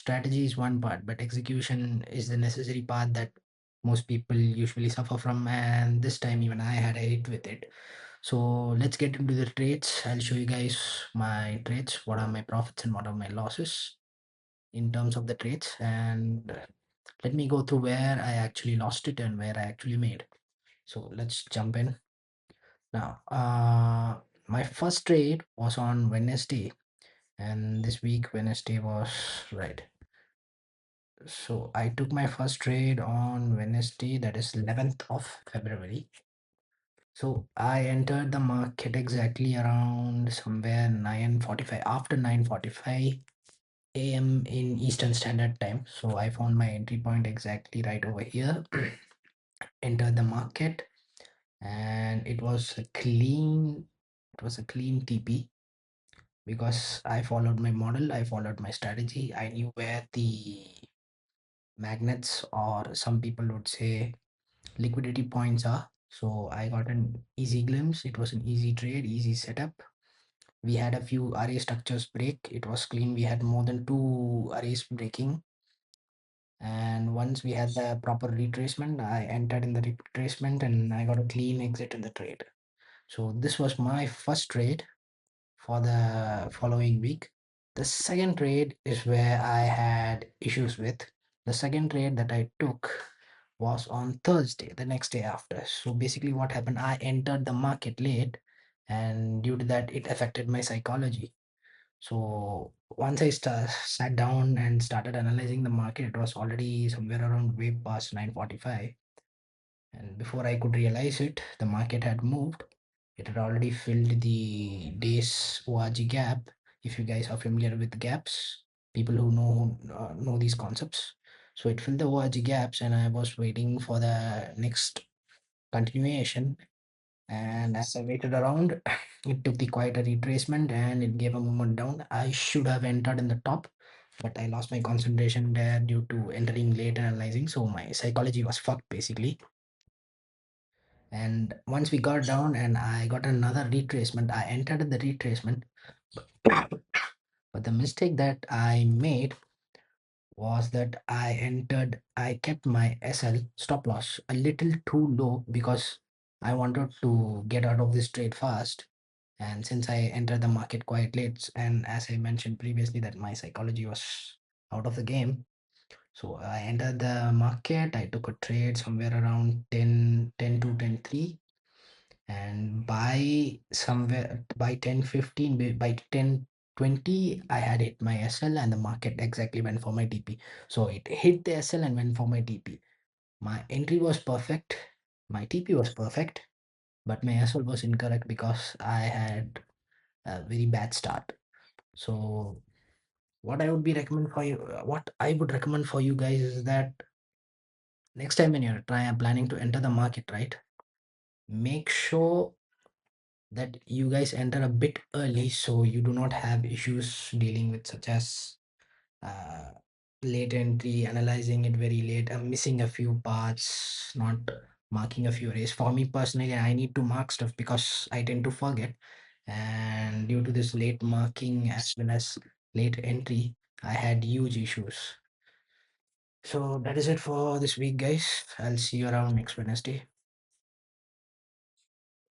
strategy is one part, but execution is the necessary part that most people usually suffer from. And this time, even I had a hit with it. So let's get into the trades. I'll show you guys my trades, what are my profits and what are my losses in terms of the trades. And let me go through where I actually lost it and where I actually made. So let's jump in. Now, my first trade was on Wednesday, and this week Wednesday was right. So I took my first trade on Wednesday, that is 11th of February. So I entered the market exactly around somewhere 9:45, after 9:45 a.m. in Eastern Standard Time. So I found my entry point exactly right over here. Entered the market, and it was a clean TP because I followed my model, I followed my strategy. I knew where the magnets, or some people would say liquidity points, are. So I got an easy glimpse. It was an easy trade, easy setup. We had a few array structures break. It was clean. We had more than two arrays breaking. And once we had the proper retracement, I entered in the retracement and I got a clean exit in the trade. So this was my first trade for the following week. The second trade is where I had issues with. The second trade that I took was on Thursday, the next day after. So basically, what happened, I entered the market late, and due to that, it affected my psychology. So once I sat down and started analyzing the market, it was already somewhere around way past 9:45. And before I could realize it, the market had moved. It had already filled the day's ORG gap. If you guys are familiar with gaps, people who know these concepts. So it filled the ORG gaps, and I was waiting for the next continuation. And as I waited around, it took the quite a retracement and it gave a movement down. I should have entered in the top, but I lost my concentration there due to entering late and analyzing. So my psychology was fucked basically. And once we got down and I got another retracement, I entered the retracement. But the mistake that I made was that I kept my SL stop loss a little too low because I wanted to get out of this trade fast. And since I entered the market quite late, and as I mentioned previously, that my psychology was out of the game. So I entered the market, I took a trade somewhere around 10 to 10:03, and by 10:15, by 10:20, I had hit my SL and the market exactly went for my TP. So it hit the SL and went for my TP. My entry was perfect, my TP was perfect, but my SL was incorrect because I had a very bad start. So what I would recommend for you guys is that next time when you're planning to enter the market, right, make sure that you guys enter a bit early so you do not have issues dealing with such as uh, late entry, analyzing it very late, missing a few parts, not marking a few arrays. For me personally, I need to mark stuff because I tend to forget, and due to this late marking as well as late entry, I had huge issues. So that is it for this week, guys. I'll see you around next Wednesday.